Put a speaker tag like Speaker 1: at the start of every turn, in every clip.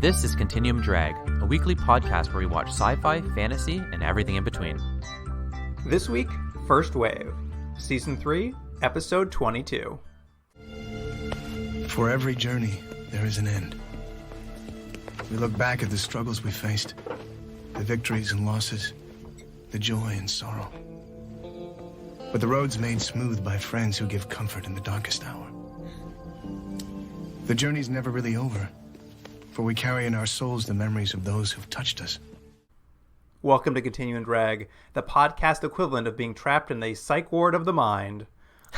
Speaker 1: This is Continuum Drag, a weekly podcast where we watch sci-fi, fantasy, and everything in between.
Speaker 2: This week, First Wave, Season 3, Episode 22.
Speaker 3: For every journey, there is an end. We look back at the struggles we faced, the victories and losses, the joy and sorrow. But the road's made smooth by friends who give comfort in the darkest hour. The journey's never really over, for we carry in our souls the memories of those who've touched us.
Speaker 2: Welcome to Continuum Drag, the podcast equivalent of being trapped in the psych ward of the mind.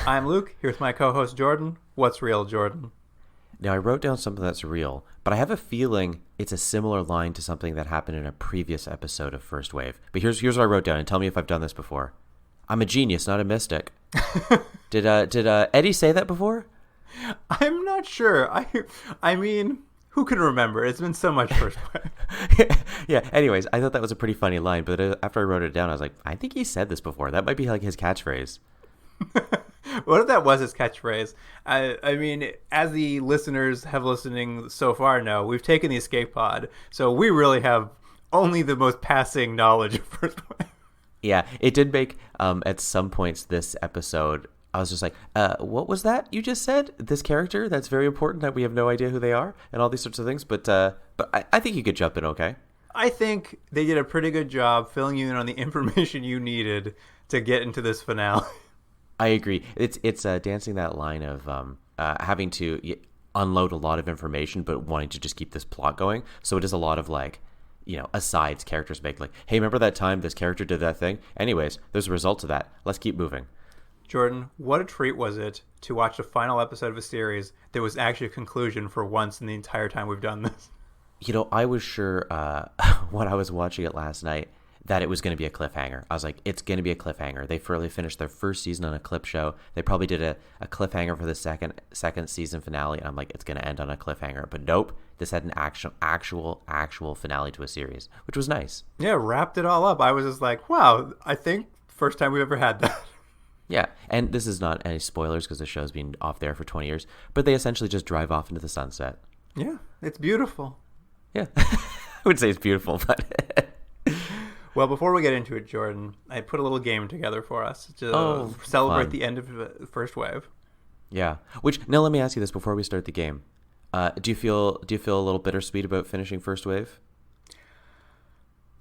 Speaker 2: I'm Luke, here with my co-host Jordan. What's real, Jordan?
Speaker 1: Now, I wrote down something that's real, but I have a feeling it's a similar line to something that happened in a previous episode of First Wave. But here's what I wrote down, and tell me if I've done this before. I'm a genius, not a mystic. Did Eddie say that before?
Speaker 2: I'm not sure. I mean, who can remember? It's been so much First Wave.
Speaker 1: Yeah, anyways, I thought that was a pretty funny line, but after I wrote it down, I was like, I think he said this before. That might be like his catchphrase.
Speaker 2: What if that was his catchphrase? I mean, as the listeners have listening so far know, we've taken the escape pod, so we really have only the most passing knowledge of First Wave.
Speaker 1: Yeah, it did make, at some points this episode, I was just like, what was that you just said? This character that's very important that we have no idea who they are and all these sorts of things. But I think you could jump in okay.
Speaker 2: I think they did a pretty good job filling you in on the information you needed to get into this finale.
Speaker 1: I agree. It's dancing that line of having to unload a lot of information but wanting to just keep this plot going. So it is a lot of like, asides characters make, like, hey, remember that time this character did that thing? Anyways, there's a result to that. Let's keep moving.
Speaker 2: Jordan, what a treat was it to watch the final episode of a series that was actually a conclusion for once in the entire time we've done this.
Speaker 1: I was sure when I was watching it last night that it was going to be a cliffhanger. I was like, it's going to be a cliffhanger. They finished their first season on a clip show. They probably did a cliffhanger for the second season finale, and I'm like, it's going to end on a cliffhanger. But nope, this had an actual finale to a series, which was nice.
Speaker 2: Yeah, wrapped it all up. I was just like, wow, I think first time we've ever had that.
Speaker 1: Yeah, and this is not any spoilers because the show's been off there for 20 years, but they essentially just drive off into the sunset.
Speaker 2: Yeah, it's beautiful.
Speaker 1: Yeah, I would say it's beautiful, but...
Speaker 2: Well, before we get into it, Jordan, I put a little game together for us to celebrate the end of the First Wave.
Speaker 1: Yeah, now let me ask you this before we start the game. Do you feel a little bittersweet about finishing First Wave?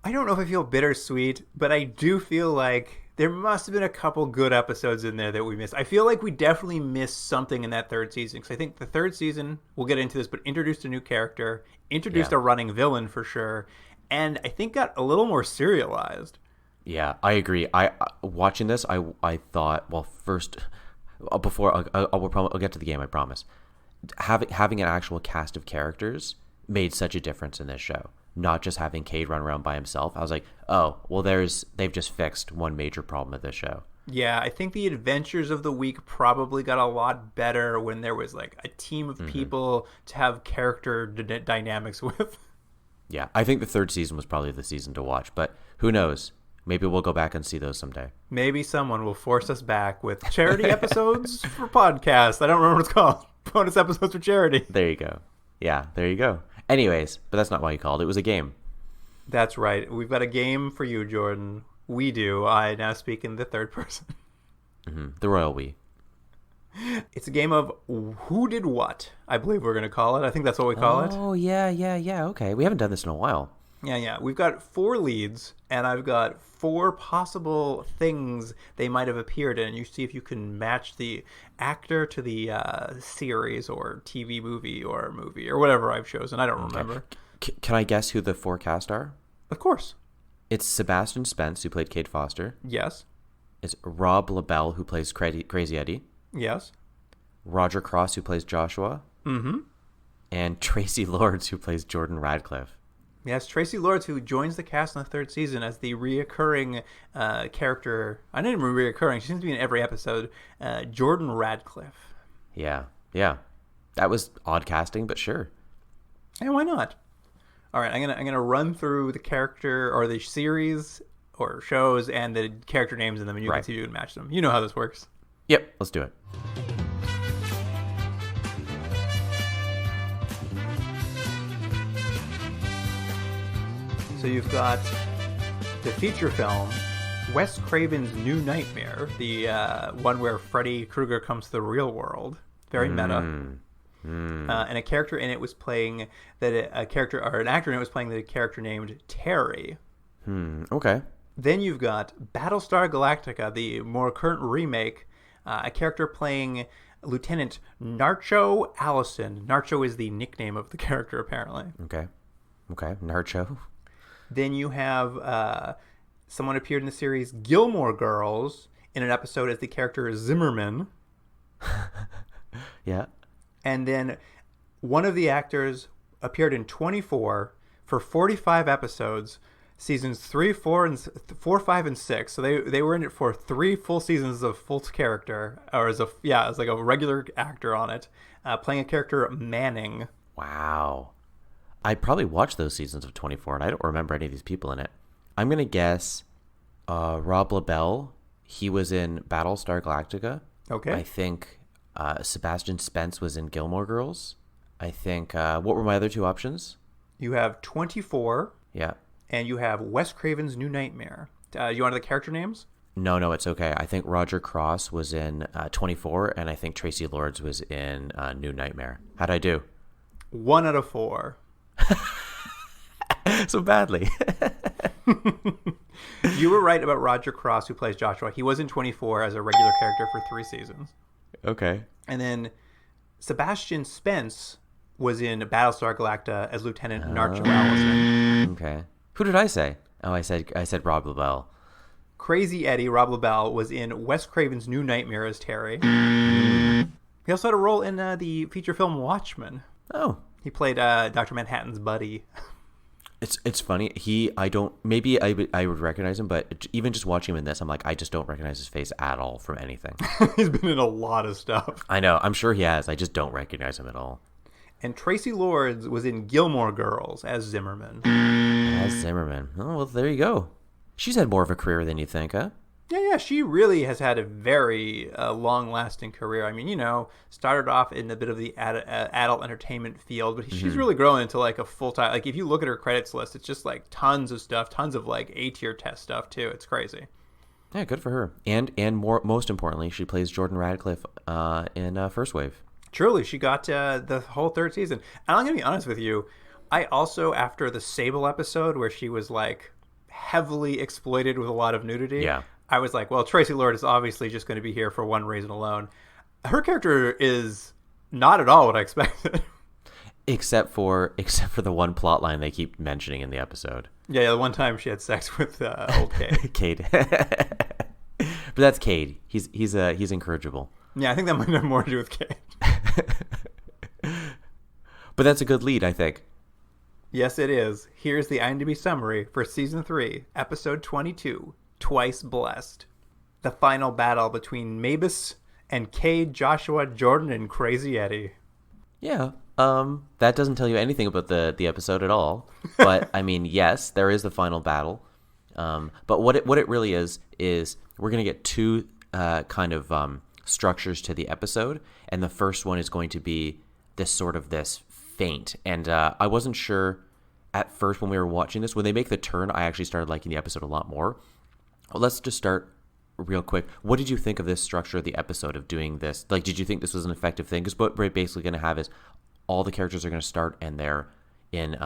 Speaker 2: I don't know if I feel bittersweet, but I do feel like there must have been a couple good episodes in there that we missed. I feel like we definitely missed something in that third season. Because I think the third season, we'll get into this, but introduced a new character, introduced a running villain for sure, and I think got a little more serialized.
Speaker 1: Yeah, I agree. Watching this, I thought, well, first, before I'll get to the game, I promise. Having an actual cast of characters made such a difference in this show. Not just having Cade run around by himself. I was like, oh, well, they've just fixed one major problem of this show. Yeah,
Speaker 2: I think the adventures of the week probably got a lot better when there was like a team of people to have character dynamics with.
Speaker 1: Yeah, I think the third season was probably the season to watch, but who knows? Maybe we'll go back and see those someday.
Speaker 2: Maybe someone will force us back with charity episodes for podcasts. I don't remember what it's called. Bonus episodes for charity.
Speaker 1: There you go. Yeah, there you go. Anyways, but that's not why you called. It was a game.
Speaker 2: That's right. We've got a game for you, Jordan. We do. I now speak in the third person.
Speaker 1: The royal we.
Speaker 2: It's a game of who did what, I believe we're going to call it. I think that's what we call it.
Speaker 1: Oh, yeah. Okay. We haven't done this in a while.
Speaker 2: Yeah. We've got 4 leads, and I've got 4 possible things they might have appeared in. You see if you can match the actor to the series or TV movie or whatever I've chosen. I don't remember.
Speaker 1: Can I guess who the 4 cast are?
Speaker 2: Of course.
Speaker 1: It's Sebastian Spence, who played Cade Foster.
Speaker 2: Yes.
Speaker 1: It's Rob LaBelle, who plays Crazy Eddie.
Speaker 2: Yes.
Speaker 1: Roger Cross, who plays Joshua.
Speaker 2: Mm-hmm.
Speaker 1: And Tracy Lords, who plays Jordan Radcliffe.
Speaker 2: Yes, Tracy Lords, who joins the cast in the third season as the reoccurring character. I didn't even reoccurring. She seems to be in every episode. Jordan Radcliffe.
Speaker 1: Yeah. That was odd casting, but sure.
Speaker 2: Yeah, why not? All right, I'm gonna run through the character or the series or shows and the character names in them, and you can see if you can match them. You know how this works.
Speaker 1: Yep, let's do it.
Speaker 2: So you've got the feature film, Wes Craven's New Nightmare, the one where Freddy Krueger comes to the real world. Very meta. And a character in it was playing an actor in it was playing the character named Terry.
Speaker 1: Okay.
Speaker 2: Then you've got Battlestar Galactica, the more current remake, a character playing Lieutenant Nacho Allison. Nacho is the nickname of the character, apparently.
Speaker 1: Okay. Nacho.
Speaker 2: Then you have someone appeared in the series Gilmore Girls in an episode as the character Zimmerman.
Speaker 1: Yeah.
Speaker 2: And then one of the actors appeared in 24 for 45 episodes, seasons 3, 4, 5, and 6. So they were in it for 3 full seasons of full character, or as like a regular actor on it, playing a character Manning.
Speaker 1: Wow. I probably watched those seasons of 24, and I don't remember any of these people in it. I'm going to guess Rob LaBelle. He was in Battlestar Galactica.
Speaker 2: Okay.
Speaker 1: I think Sebastian Spence was in Gilmore Girls. I think, what were my other 2 options?
Speaker 2: You have 24.
Speaker 1: Yeah.
Speaker 2: And you have Wes Craven's New Nightmare. You want the character names?
Speaker 1: No, it's okay. I think Roger Cross was in 24, and I think Tracy Lords was in New Nightmare. How'd I do?
Speaker 2: 1 out of 4.
Speaker 1: So badly.
Speaker 2: You were right about Roger Cross, who plays Joshua. He was in 24 as a regular character for 3 seasons.
Speaker 1: Okay.
Speaker 2: And then Sebastian Spence was in Battlestar Galactica as Lieutenant Nacho Allison.
Speaker 1: Okay. Who did I say? Oh, I said Rob LaBelle.
Speaker 2: Crazy Eddie, Rob LaBelle, was in Wes Craven's New Nightmare as Terry. He also had a role in the feature film Watchmen.
Speaker 1: Oh.
Speaker 2: He played Dr. Manhattan's buddy.
Speaker 1: It's funny. I would recognize him, but even just watching him in this, I'm like, I just don't recognize his face at all from anything.
Speaker 2: He's been in a lot of stuff.
Speaker 1: I know. I'm sure he has. I just don't recognize him at all.
Speaker 2: And Tracy Lords was in Gilmore Girls as Zimmerman.
Speaker 1: As Zimmerman. Oh, well, there you go. She's had more of a career than you think, huh?
Speaker 2: Yeah, she really has had a very long-lasting career. I mean, started off in a bit of the adult entertainment field, but she's really grown into like a full-time. Like if you look at her credits list, it's just like tons of stuff, tons of like A-tier test stuff too. It's crazy.
Speaker 1: Yeah, good for her. And most importantly, she plays Jordan Radcliffe in First Wave.
Speaker 2: Truly, she got the whole 3rd season. And I'm gonna be honest with you, I also, after the Sable episode where she was like heavily exploited with a lot of nudity.
Speaker 1: Yeah.
Speaker 2: I was like, well, Tracy Lord is obviously just going to be here for one reason alone. Her character is not at all what I expected. Except
Speaker 1: for the one plot line they keep mentioning in the episode.
Speaker 2: Yeah, the one time she had sex with old Cade.
Speaker 1: Cade. But that's Cade. He's incorrigible.
Speaker 2: Yeah, I think that might have more to do with Cade.
Speaker 1: But that's a good lead, I think.
Speaker 2: Yes, it is. Here's the IMDb summary for Season 3, Episode 22, Twice Blessed. The final battle between Mabus and Cade, Joshua, Jordan, and Crazy Eddie.
Speaker 1: Yeah, that doesn't tell you anything about the episode at all. But, I mean, yes, there is the final battle. But what it really is we're going to get 2 kind of structures to the episode. And the first one is going to be this feint. And I wasn't sure at first when we were watching this. When they make the turn, I actually started liking the episode a lot more. Well, let's just start real quick. What did you think of this structure of the episode of doing this? Like, did you think this was an effective thing? Because what we're basically going to have is all the characters are going to start and they're in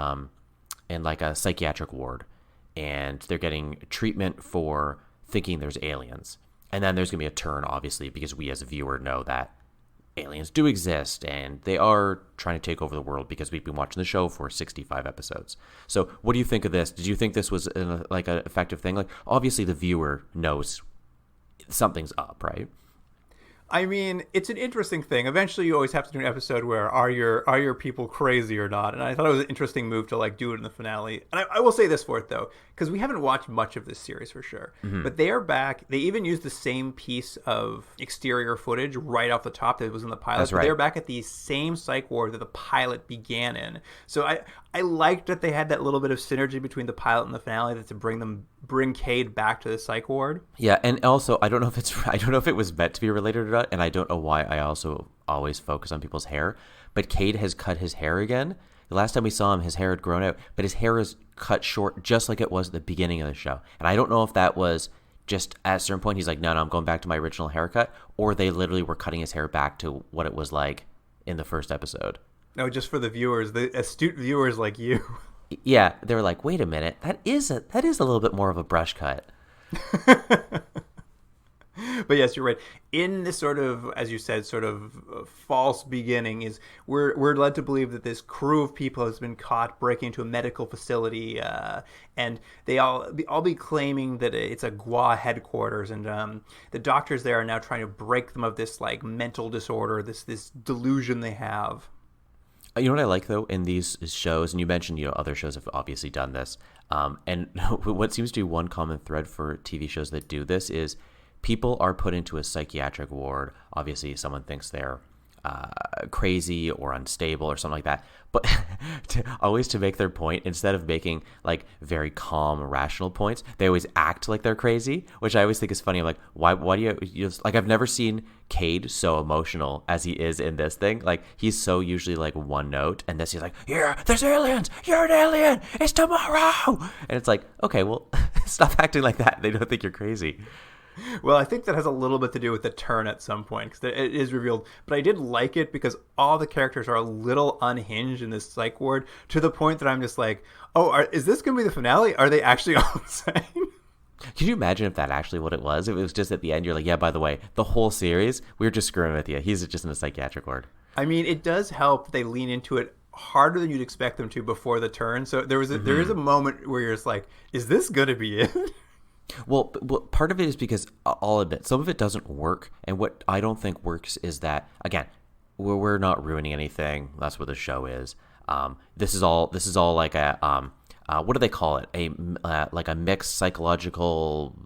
Speaker 1: like a psychiatric ward. And they're getting treatment for thinking there's aliens. And then there's going to be a turn, obviously, because we as a viewer know that aliens do exist and they are trying to take over the world because we've been watching the show for 65 episodes. So what do you think of this? Did you think this was an effective thing? Like, obviously the viewer knows something's up, right?
Speaker 2: I mean, it's an interesting thing. Eventually, you always have to do an episode where are your people crazy or not? And I thought it was an interesting move to like do it in the finale. And I will say this for it though, because we haven't watched much of this series for sure. Mm-hmm. But they are back. They even used the same piece of exterior footage right off the top that was in the pilot.
Speaker 1: That's right.
Speaker 2: They're back at the same psych ward that the pilot began in. So I liked that they had that little bit of synergy between the pilot and the finale to bring Cade back to the psych ward.
Speaker 1: Yeah, and also I don't know if it was meant to be related or not, and I don't know why I also always focus on people's hair, but Cade has cut his hair again. The last time we saw him, his hair had grown out, but his hair is cut short just like it was at the beginning of the show. And I don't know if that was just at a certain point he's like, no, I'm going back to my original haircut, or they literally were cutting his hair back to what it was like in the first episode.
Speaker 2: No, just for the viewers, the astute viewers like you.
Speaker 1: Yeah, they were like, wait a minute, that is a little bit more of a brush cut.
Speaker 2: But yes, you're right. In this sort of, as you said, sort of false beginning, is we're led to believe that this crew of people has been caught breaking into a medical facility, and they all be claiming that it's a GWA headquarters, and the doctors there are now trying to break them of this like mental disorder, this delusion they have.
Speaker 1: You know what I like, though, in these shows, and you mentioned, other shows have obviously done this, and what seems to be one common thread for TV shows that do this is people are put into a psychiatric ward. Obviously, someone thinks they're crazy or unstable or something like that. But always to make their point, instead of making like very calm, rational points, they always act like they're crazy, which I always think is funny. I'm like, why do you like, I've never seen Cade so emotional as he is in this thing. Like, he's so usually like one note, and this he's like, yeah, there's aliens, you're an alien, it's tomorrow. And it's like, okay, well, stop acting like that. They don't think you're crazy.
Speaker 2: Well, I think that has a little bit to do with the turn at some point, because it is revealed. But I did like it because all the characters are a little unhinged in this psych ward, to the point that I'm just like, oh, is this going to be the finale? Are they actually all insane?
Speaker 1: Can you imagine if that actually what it was? If it was just at the end, you're like, yeah, by the way, the whole series, we were just screwing with you. He's just in a psychiatric ward.
Speaker 2: I mean, it does help they lean into it harder than you'd expect them to before the turn. So there is a moment where you're just like, is this going to be it?
Speaker 1: Well, part of it is because I'll admit some of it doesn't work, and what I don't think works is that, again, we're not ruining anything. That's what the show is. This is all like a what do they call it? Like a mixed psychological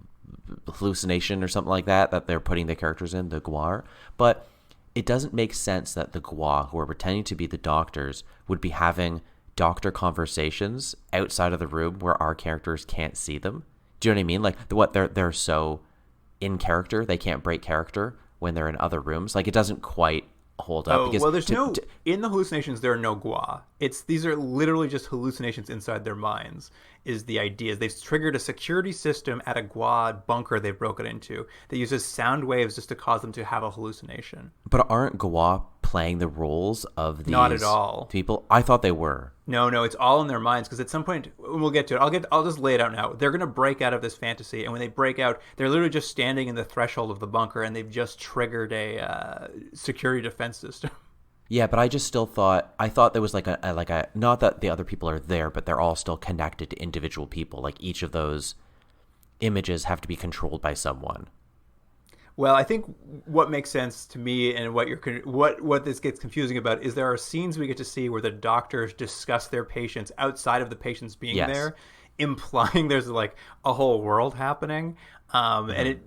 Speaker 1: hallucination or something like that they're putting the characters in, the GWAR. But it doesn't make sense that the GWA, who are pretending to be the doctors, would be having doctor conversations outside of the room where our characters can't see them. Do you know what I mean? Like, they're so in character, they can't break character when they're in other rooms. Like, it doesn't quite hold up.
Speaker 2: Because there's in the hallucinations, there are no GWA. These are literally just hallucinations inside their minds, is the idea. They've triggered a security system at a GWA bunker they've broken into that uses sound waves just to cause them to have a hallucination.
Speaker 1: But aren't GWA playing the roles of these
Speaker 2: Not at all.
Speaker 1: people? I thought they were.
Speaker 2: No, it's all in their minds, because at some point, we'll get to it. I'll just lay it out now. They're going to break out of this fantasy, and when they break out, they're literally just standing in the threshold of the bunker, and they've just triggered a security defense system.
Speaker 1: Yeah, but I just still thought there was like a not that the other people are there, but they're all still connected to individual people. Like, each of those images have to be controlled by someone.
Speaker 2: Well, I think what makes sense to me, and what this gets confusing about, is there are scenes we get to see where the doctors discuss their patients outside of the patients being there, implying there's like a whole world happening, and it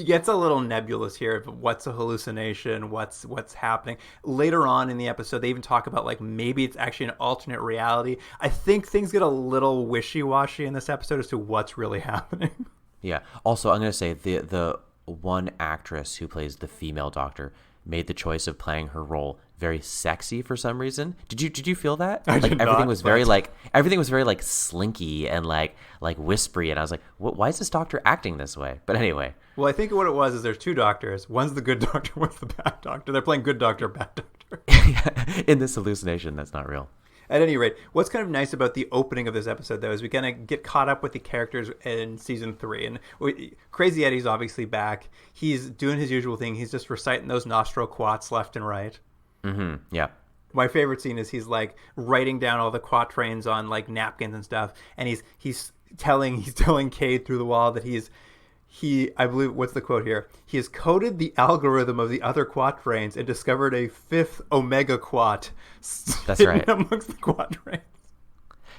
Speaker 2: gets a little nebulous here of what's a hallucination, what's happening. Later on in the episode, they even talk about like maybe it's actually an alternate reality. I think things get a little wishy-washy in this episode as to what's really happening. Yeah.
Speaker 1: Also, I'm going to say the one actress who plays the female doctor made the choice of playing her role very sexy for some reason. Did you feel that? Everything was very like slinky and like whispery, and I was like, why is this doctor acting this way? But anyway.
Speaker 2: Well, I think what it was is there's two doctors. One's the good doctor, one's the bad doctor. They're playing good doctor, bad doctor.
Speaker 1: In this hallucination, that's not real.
Speaker 2: At any rate, what's kind of nice about the opening of this episode, though, is we kind of get caught up with the characters in season 3. And Crazy Eddie's obviously back. He's doing his usual thing. He's just reciting those nostril quats left and right.
Speaker 1: Mm-hmm. Yeah.
Speaker 2: My favorite scene is he's like writing down all the quatrains on like napkins and stuff, and he's telling Cade through the wall that I believe, what's the quote here? He has coded the algorithm of the other quatrains and discovered a fifth omega quat.
Speaker 1: That's right.
Speaker 2: Amongst the quatrains.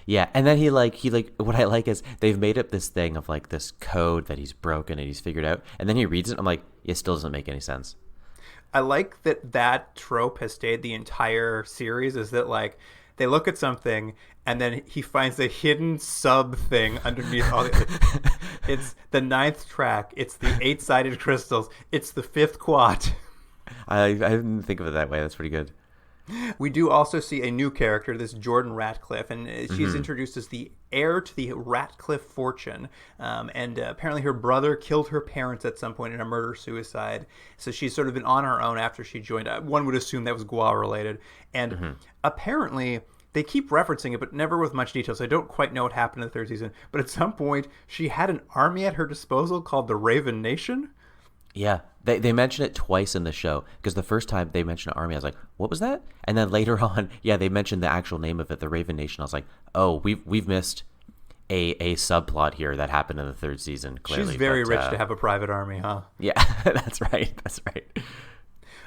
Speaker 1: Yeah, and then he what I like is they've made up this thing of like this code that he's broken and he's figured out, and then he reads it. I'm like, it still doesn't make any sense.
Speaker 2: I like that trope has stayed the entire series, is that like they look at something and then he finds a hidden sub thing underneath all the it's the 9th track, it's the 8-sided crystals, it's the 5th quat.
Speaker 1: I didn't think of it that way. That's pretty good.
Speaker 2: We do also see a new character, this Jordan Ratcliffe, and she's introduced as the heir to the Ratcliffe fortune. And apparently her brother killed her parents at some point in a murder-suicide. So she's sort of been on her own after she joined. One would assume that was Gua related. And apparently they keep referencing it, but never with much detail. So I don't quite know what happened in the third season. But at some point, she had an army at her disposal called the Raven Nation.
Speaker 1: Yeah, they mention it twice in the show, because the first time they mentioned an army, I was like, what was that? And then later on, yeah, they mentioned the actual name of it, the Raven Nation. I was like, oh, we've missed a subplot here that happened in the third season, clearly.
Speaker 2: She's very rich to have a private army, huh?
Speaker 1: Yeah, that's right.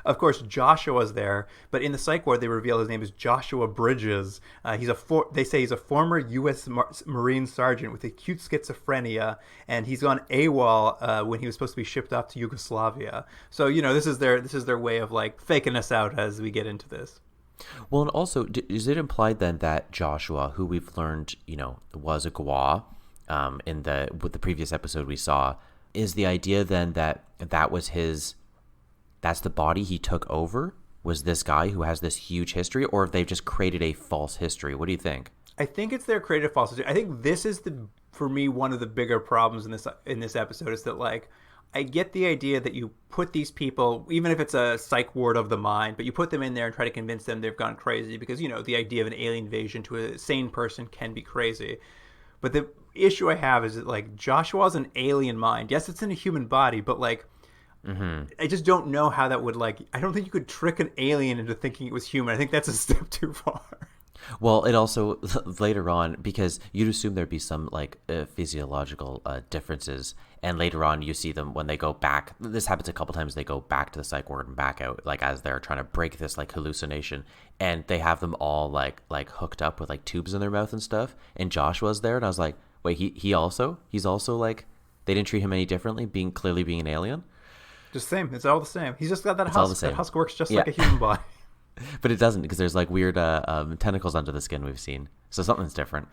Speaker 2: Of course, Joshua's there, but in the psych ward, they reveal his name is Joshua Bridges. They say he's a former U.S. Marine sergeant with acute schizophrenia, and he's gone AWOL when he was supposed to be shipped off to Yugoslavia. So, this is their way of like faking us out as we get into this.
Speaker 1: Well, and also, is it implied then that Joshua, who we've learned, was a Gua, with the previous episode we saw, is the idea then that was his? That's the body he took over? Was this guy who has this huge history, or have they just created a false history? What do you think?
Speaker 2: I think it's their creative false history. I think this is for me, one of the bigger problems in this episode is that, like, I get the idea that you put these people, even if it's a psych ward of the mind, but you put them in there and try to convince them they've gone crazy because, the idea of an alien invasion to a sane person can be crazy. But the issue I have is that, like, Joshua's an alien mind. Yes, it's in a human body, but, like, I just don't know how that would, like, I don't think you could trick an alien into thinking it was human. I think that's a step too far.
Speaker 1: Well, it also, later on, because you'd assume there'd be some, like, physiological differences, and later on you see them when they go back. This happens a couple times. They go back to the psych ward and back out, like, as they're trying to break this, like, hallucination, and they have them all, like hooked up with, like, tubes in their mouth and stuff, and Joshua's there, and I was like, wait, he's also, like, they didn't treat him any differently, clearly being an alien?
Speaker 2: Just same. It's all the same. He's just got that husk. That husk works just like a human body.
Speaker 1: But it doesn't, because there's like weird tentacles under the skin we've seen. So something's different.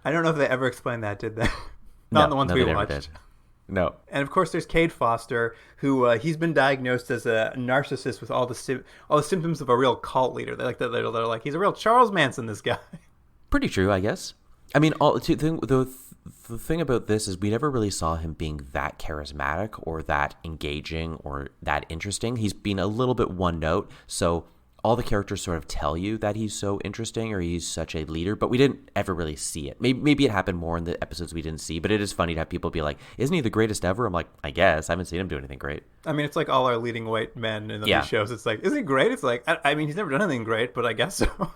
Speaker 2: I don't know if they ever explained that, did they? Not in the ones we watched. Did.
Speaker 1: No.
Speaker 2: And of course, there's Cade Foster, who he's been diagnosed as a narcissist with all the symptoms of a real cult leader. They're like he's a real Charles Manson. This guy.
Speaker 1: Pretty true, I guess. I mean, the thing about this is we never really saw him being that charismatic or that engaging or that interesting. He's been a little bit one note, so all the characters sort of tell you that he's so interesting or he's such a leader, but we didn't ever really see it. Maybe it happened more in the episodes we didn't see, but it is funny to have people be like, isn't he the greatest ever? I'm like, I guess. I haven't seen him do anything great.
Speaker 2: I mean, it's like all our leading white men in these shows. It's like, isn't he great? It's like, I mean, he's never done anything great, but I guess so.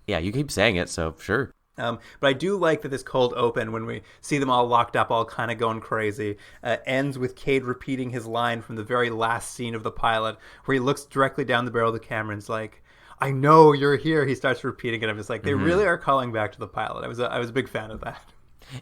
Speaker 1: Yeah, you keep saying it, so sure.
Speaker 2: But I do like that this cold open, when we see them all locked up, all kind of going crazy, ends with Cade repeating his line from the very last scene of the pilot, where he looks directly down the barrel of the camera and is like, I know you're here. He starts repeating it. I'm just like, they really are calling back to the pilot. I was a big fan of that.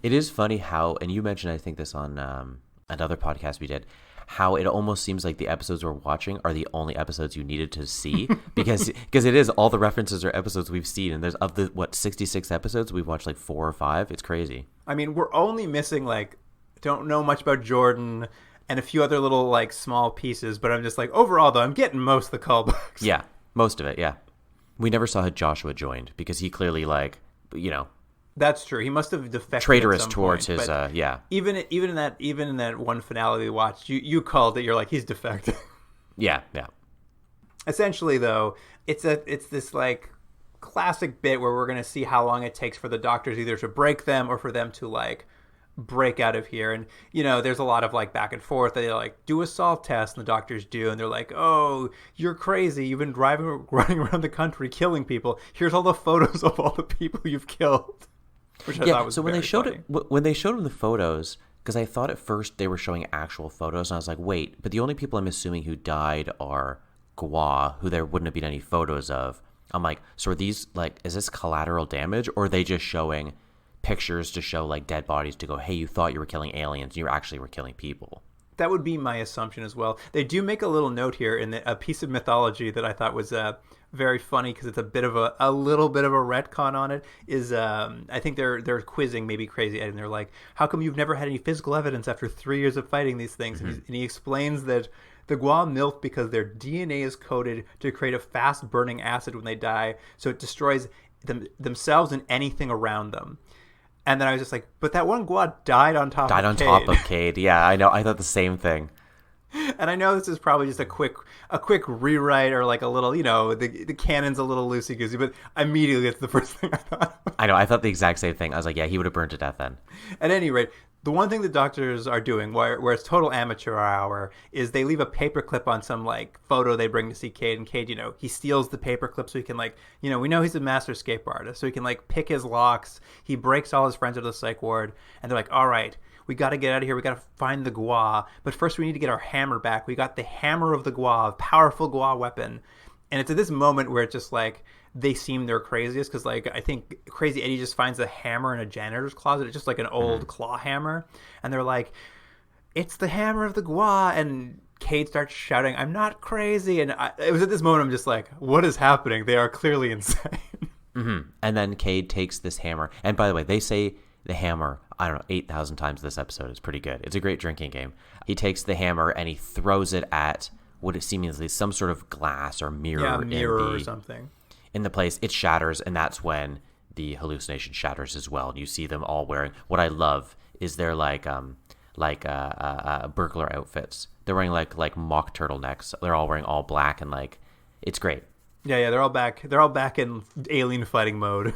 Speaker 1: It is funny how, and you mentioned, I think this on another podcast we did, how it almost seems like the episodes we're watching are the only episodes you needed to see because it is all the references or episodes we've seen, and there's of the 66 episodes we've watched like 4 or 5. It's crazy. I
Speaker 2: mean, we're only missing like don't know much about Jordan and a few other little like small pieces, but I'm just like overall though I'm getting most of the callbacks.
Speaker 1: Yeah, most of it. Yeah, we never saw how Joshua joined because he clearly
Speaker 2: That's true. He must have defected.
Speaker 1: Traitorous towards his, yeah.
Speaker 2: Even in that one finale we watched, you called it. You're like, he's defecting.
Speaker 1: Yeah.
Speaker 2: Essentially, though, it's this like classic bit where we're gonna see how long it takes for the doctors either to break them or for them to like break out of here. And there's a lot of like back and forth. They like do a salt test, and the doctors do, and they're like, "Oh, you're crazy. You've been running around the country killing people. Here's all the photos of all the people you've killed." Which I thought was
Speaker 1: so when they showed him the photos, because I thought at first they were showing actual photos, and I was like, wait, but the only people I'm assuming who died are Gua, who there wouldn't have been any photos of. I'm like, so are these like, is this collateral damage, or are they just showing pictures to show like dead bodies to go, hey, you thought you were killing aliens, you actually were killing people?
Speaker 2: That would be my assumption as well. They do make a little note here in a piece of mythology that I thought was very funny because it's a little bit of a retcon on it. Is I think they're quizzing maybe Crazy Eddie, and they're like, "How come you've never had any physical evidence after 3 years of fighting these things?"
Speaker 1: Mm-hmm.
Speaker 2: And he explains that the Gua milk because their DNA is coded to create a fast burning acid when they die, so it destroys themselves and anything around them. And then I was just like, but that one Gua died on top of
Speaker 1: Cade. Yeah, I know. I thought the same thing.
Speaker 2: And I know this is probably just a quick rewrite or like a little, the canon's a little loosey-goosey, but immediately it's the first thing I thought.
Speaker 1: I know. I thought the exact same thing. I was like, yeah, he would have burned to death then.
Speaker 2: At any rate, the one thing the doctors are doing, where it's total amateur hour, is they leave a paperclip on some like photo they bring to see Cade, and Cade, he steals the paperclip so he can we know he's a master escape artist, so he can pick his locks. He breaks all his friends out of the psych ward, and they're like, all right, we got to get out of here. We got to find the Gua, but first we need to get our hammer back. We got the hammer of the Gua, a powerful Gua weapon, and it's at this moment where it's just like they seem their craziest because I think Crazy Eddie just finds a hammer in a janitor's closet. It's just like an old claw hammer, and they're like, it's the hammer of the Gua, and Cade starts shouting, I'm not crazy, and it was at this moment I'm just like, what is happening? They are clearly insane.
Speaker 1: Mm-hmm. And then Cade takes this hammer, and by the way, they say the hammer, I don't know, 8,000 times this episode. Is pretty good. It's a great drinking game. He takes the hammer and he throws it at what is seemingly some sort of glass or mirror,
Speaker 2: or something.
Speaker 1: In the place, it shatters, and that's when the hallucination shatters as well. And you see them all wearing, what I love is they're like burglar outfits. They're wearing like mock turtlenecks. They're all wearing all black, and it's great.
Speaker 2: Yeah, they're all back. They're all back in alien fighting mode.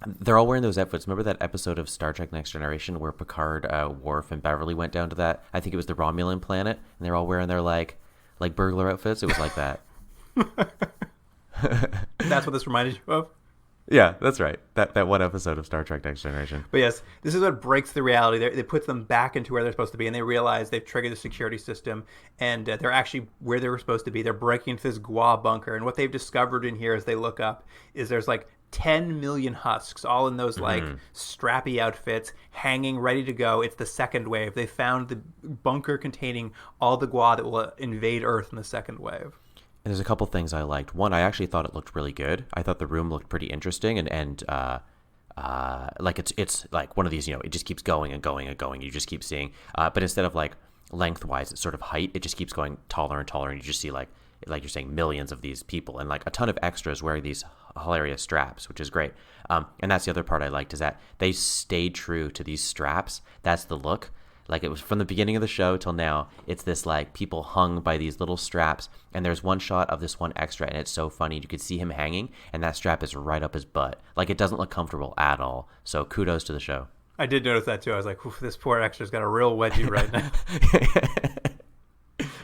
Speaker 1: They're all wearing those outfits. Remember that episode of Star Trek Next Generation where Picard, Worf, and Beverly went down to that? I think it was the Romulan planet, and they're all wearing their like burglar outfits. It was like that.
Speaker 2: That's what this reminded you of?
Speaker 1: Yeah, that's right. That one episode of Star Trek Next Generation.
Speaker 2: But yes, this is what breaks the reality. They put them back into where they're supposed to be, and they realize they've triggered the security system, and they're actually where they were supposed to be. They're breaking into this Gua bunker, and what they've discovered in here as they look up is there's 10 million husks, all in those strappy outfits, hanging ready to go. It's the second wave. They found the bunker containing all the Gua that will invade Earth in the second wave.
Speaker 1: And there's a couple things I liked. One, I actually thought it looked really good. I thought the room looked pretty interesting, and it's like one of these, it just keeps going and going and going. You just keep seeing, but instead of lengthwise, it's sort of height. It just keeps going taller and taller, and you just see like you're saying, millions of these people, and a ton of extras wearing these hilarious straps, which is great. And that's the other part I liked, is that they stayed true to these straps. That's the look. It was from the beginning of the show till now. It's this people hung by these little straps, and there's one shot of this one extra, and it's so funny. You could see him hanging, and that strap is right up his butt. It doesn't look comfortable at all. So kudos to the show.
Speaker 2: I did notice that too. I was like, oof, this poor extra's got a real wedgie right now.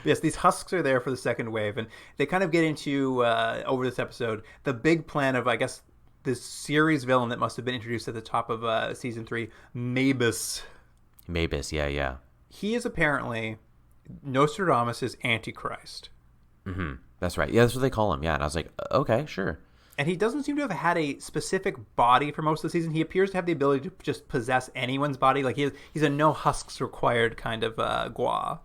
Speaker 2: Yes, these husks are there for the second wave, and they kind of get into, over this episode, the big plan of, I guess, this series villain that must have been introduced at the top of season 3, Mabus.
Speaker 1: Mabus, yeah.
Speaker 2: He is apparently Nostradamus' Antichrist.
Speaker 1: Mm-hmm. That's right. Yeah, that's what they call him. Yeah, and I was like, okay, sure.
Speaker 2: And he doesn't seem to have had a specific body for most of the season. He appears to have the ability to just possess anyone's body. He's a no husks required kind of Gua.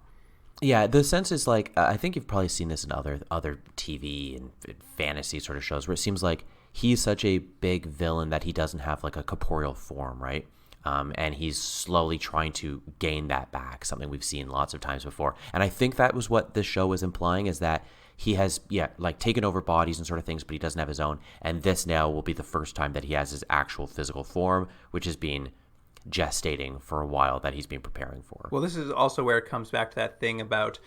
Speaker 1: Yeah, the sense is I think you've probably seen this in other TV and fantasy sort of shows where it seems like he's such a big villain that he doesn't have a corporeal form, right? And he's slowly trying to gain that back, something we've seen lots of times before. And I think that was what this show was implying, is that he has, taken over bodies and sort of things, but he doesn't have his own. And this now will be the first time that he has his actual physical form, which has been gestating for a while, that he's been preparing for.
Speaker 2: Well, this is also where it comes back to that thing about,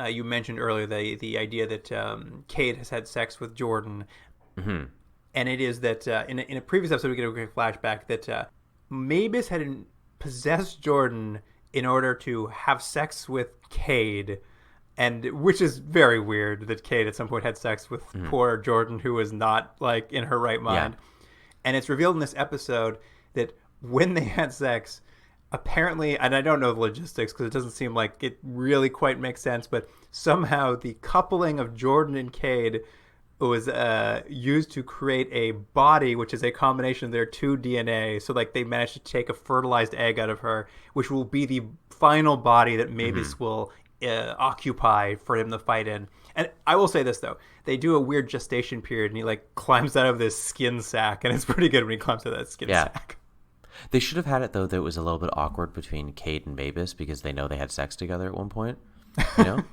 Speaker 2: you mentioned earlier, the idea that Cade has had sex with Jordan.
Speaker 1: Mm-hmm.
Speaker 2: And it is that in a previous episode, we get a quick flashback that Mabus had possessed Jordan in order to have sex with Cade, and which is very weird that Cade at some point had sex with poor Jordan, who was not in her right mind. Yeah. And it's revealed in this episode that when they had sex, apparently, and I don't know the logistics because it doesn't seem like it really quite makes sense, but somehow the coupling of Jordan and Cade was used to create a body, which is a combination of their two DNA. So they managed to take a fertilized egg out of her, which will be the final body that Mabus will occupy for him to fight in. And I will say this, though. They do a weird gestation period, and he, like, climbs out of this skin sack, and it's pretty good when he climbs out of that skin sack.
Speaker 1: They should have had it, though, that it was a little bit awkward between Cade and Mabus because they know they had sex together at one point, you know?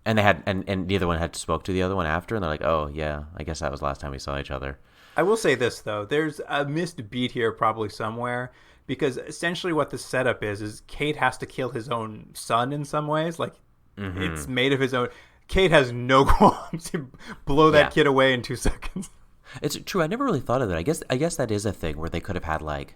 Speaker 1: And they had, and neither one had spoke to the other one after, and they're like, oh, yeah, I guess that was the last time we saw each other.
Speaker 2: I will say this, though. There's a missed beat here probably somewhere, because essentially what the setup is Cade has to kill his own son in some ways. Like, it's made of his own. Cade has no qualms to blow that kid away in 2 seconds.
Speaker 1: It's true. I never really thought of that. I guess that is a thing where they could have had, like,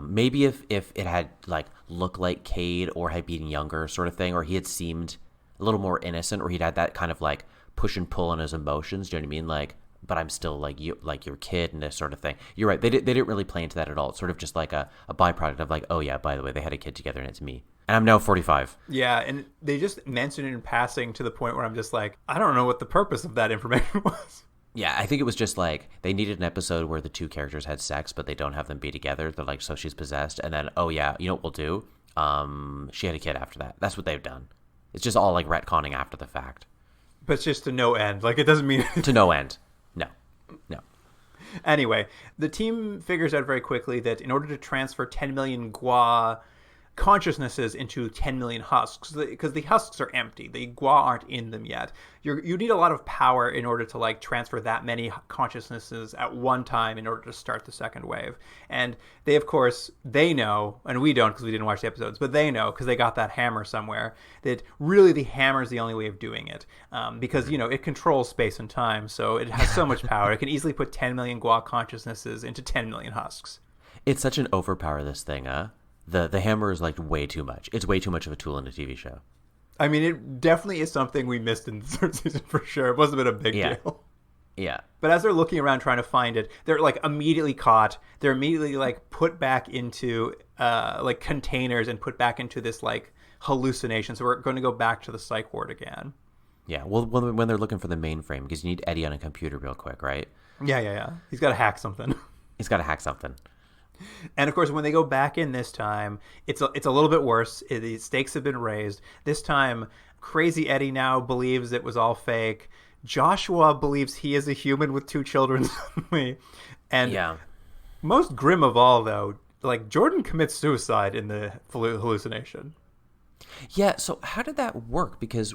Speaker 1: maybe if it had, like, looked like Cade or had been younger sort of thing, or he had seemed a little more innocent, or he'd had that kind of, like, push and pull on his emotions. Do you know what I mean? Like, but I'm still like your kid and this sort of thing. You're right. They didn't really play into that at all. It's sort of just like a byproduct of like, oh yeah, by the way, they had a kid together and it's me. And I'm now 45.
Speaker 2: Yeah, and they just mentioned it in passing to the point where I'm just like, I don't know what the purpose of that information was.
Speaker 1: Yeah, I think it was just like they needed an episode where the 2 characters had sex, but they don't have them be together. They're like, so she's possessed. And then, oh yeah, you know what we'll do? She had a kid after that. That's what they've done. It's just all like retconning after the fact.
Speaker 2: But it's just to no end. Like, it doesn't mean
Speaker 1: to no end. No.
Speaker 2: Anyway, the team figures out very quickly that in order to transfer 10 million Gua consciousnesses into 10 million husks, because the husks are empty, the Gua aren't in them yet. You need a lot of power in order to like transfer that many consciousnesses at one time in order to start the second wave. And they, of course, they know, and we don't because we didn't watch the episodes, but they know because they got that hammer somewhere, that really the hammer is the only way of doing it, because, you know, it controls space and time, so it has so much power. It can easily put 10 million Gua consciousnesses into 10 million husks.
Speaker 1: It's such an overpower, this thing, The hammer is like way too much. It's way too much of a tool in a TV show.
Speaker 2: I mean, it definitely is something we missed in the 3rd season for sure. It must have been a big deal.
Speaker 1: Yeah.
Speaker 2: But as they're looking around trying to find it, they're like immediately caught. They're immediately like put back into like containers and put back into this like hallucination. So we're going to go back to the psych ward again.
Speaker 1: Yeah. Well, when they're looking for the mainframe, because you need Eddie on a computer real quick, right?
Speaker 2: Yeah. He's got to hack something. And of course, when they go back in this time, it's a little bit worse. The stakes have been raised. This time, Crazy Eddie now believes it was all fake. Joshua believes he is a human with 2 children suddenly. And most grim of all, though, like Jordan commits suicide in the hallucination.
Speaker 1: Yeah. So how did that work? Because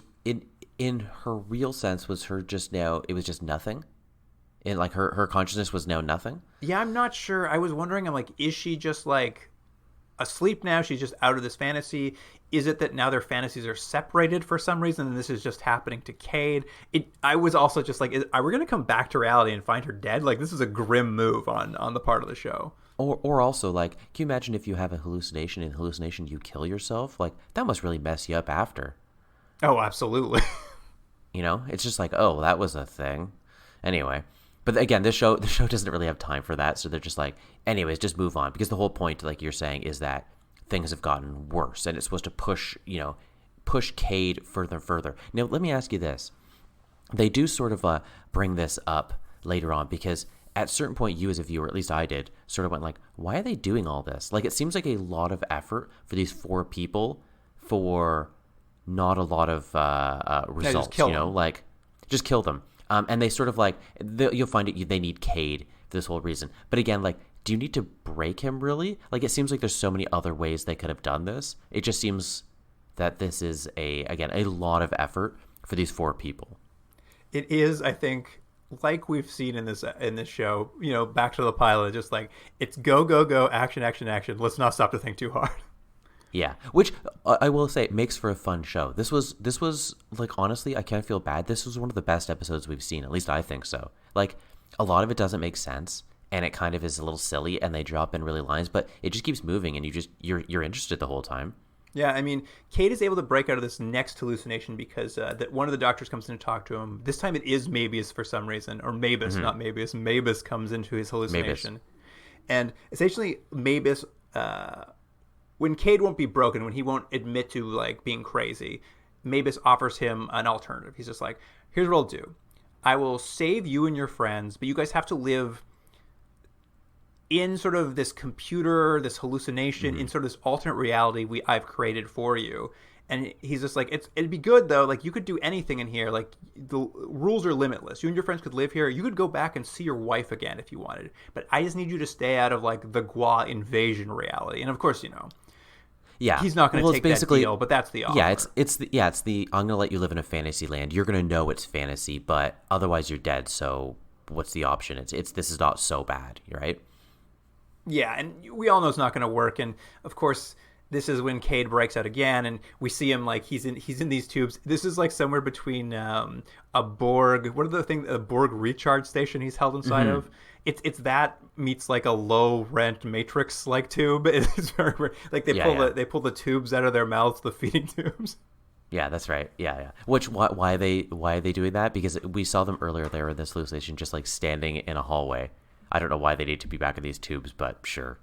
Speaker 1: in her real sense, was her just now? It was just nothing. And like her consciousness was now nothing?
Speaker 2: Yeah, I'm not sure. I was wondering, I'm like, is she just like asleep now? She's just out of this fantasy. Is it that now their fantasies are separated for some reason and this is just happening to Cade? I was also just like, are we going to come back to reality and find her dead? Like, this is a grim move on the part of the show.
Speaker 1: Or also, like, can you imagine if you have a hallucination, and hallucination you kill yourself? Like, that must really mess you up after.
Speaker 2: Oh, absolutely.
Speaker 1: You know? It's just like, oh, that was a thing. Anyway. But again, the show doesn't really have time for that, so they're just like, anyways, just move on. Because the whole point, like you're saying, is that things have gotten worse, and it's supposed to push Cade further and further. Now, let me ask you this. They do sort of bring this up later on, because at a certain point, you as a viewer, at least I did, sort of went like, why are they doing all this? Like, it seems like a lot of effort for these 4 people for not a lot of results, you know? Like, just kill them. And they sort of like, you'll find it, they need Cade for this whole reason. But again, like, do you need to break him really? Like, it seems like there's so many other ways they could have done this. It just seems that this is a lot of effort for these 4 people.
Speaker 2: It is, I think, like we've seen in this show, you know, back to the pilot, just like, it's go, action. Let's not stop to think too hard.
Speaker 1: Yeah, which I will say makes for a fun show. This was like, honestly, I kind of feel bad. This was one of the best episodes we've seen. At least I think so. Like, a lot of it doesn't make sense, and it kind of is a little silly, and they drop in really lines, but it just keeps moving, and you're interested the whole time.
Speaker 2: Yeah, I mean, Cade is able to break out of this next hallucination because that one of the doctors comes in to talk to him. This time it is Mabus for some reason, or Mabus, not Mabus. Mabus comes into his hallucination, and essentially Mabus. When Cade won't be broken, when he won't admit to like being crazy, Mabus offers him an alternative. He's just like, here's what I'll do. I will save you and your friends, but you guys have to live in sort of this computer, this hallucination, in sort of this alternate reality I've created for you. And he's just like, it'd be good though. Like, you could do anything in here. Like, the rules are limitless. You and your friends could live here. You could go back and see your wife again if you wanted. But I just need you to stay out of like the Gua invasion reality. And of course,
Speaker 1: Yeah,
Speaker 2: he's not going to take that deal. But that's the offer.
Speaker 1: Yeah, it's the I'm gonna let you live in a fantasy land. You're gonna know it's fantasy, but otherwise you're dead. So what's the option? It's this is not so bad, right?
Speaker 2: Yeah, and we all know it's not going to work. And of course, this is when Cade breaks out again, and we see him like he's in these tubes. This is like somewhere between a Borg. What are the things? A Borg recharge station he's held inside of. It's that meets like a low rent Matrix like tube. It's very like they pull the tubes out of their mouths, the feeding tubes.
Speaker 1: Yeah, that's right. Yeah. Why are they doing that? Because we saw them earlier. They were in this hallucination, just like standing in a hallway. I don't know why they need to be back in these tubes, but sure.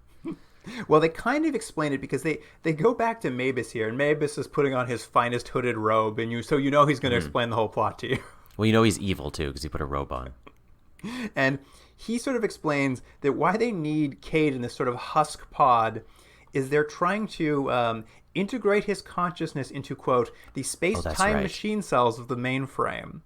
Speaker 2: Well, they kind of explain it because they go back to Mabus here, and Mabus is putting on his finest hooded robe, and he's going to explain the whole plot to you.
Speaker 1: Well, he's evil too because he put a robe on.
Speaker 2: And he sort of explains that why they need Cade in this sort of husk pod is they're trying to integrate his consciousness into, quote, the space-time machine cells of the mainframe.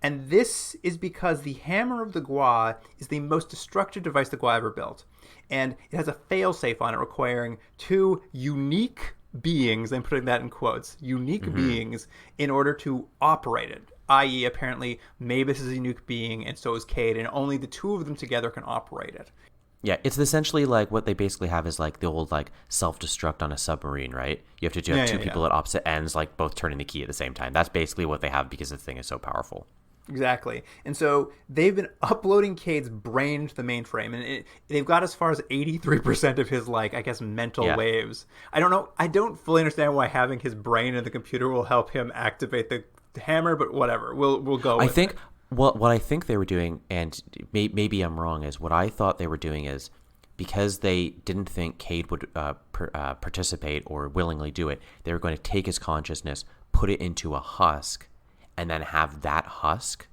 Speaker 2: And this is because the Hammer of the Gua is the most destructive device the Gua ever built. And it has a failsafe on it requiring two unique beings, I'm putting that in quotes, unique beings in order to operate it. I.e., apparently, Mabus is a unique being, and so is Cade, and only the two of them together can operate it.
Speaker 1: Yeah, it's essentially like what they basically have is like the old like self-destruct on a submarine, right? You have to have two people at opposite ends, like both turning the key at the same time. That's basically what they have because this thing is so powerful.
Speaker 2: Exactly. And so they've been uploading Cade's brain to the mainframe, and they've got as far as 83% of his, like, I guess, mental waves. I don't know. I don't fully understand why having his brain in the computer will help him activate the hammer, but whatever. We'll go with it.
Speaker 1: What I think they were doing, and maybe I'm wrong, is what I thought they were doing is because they didn't think Cade would participate or willingly do it, they were going to take his consciousness, put it into a husk, and then have that husk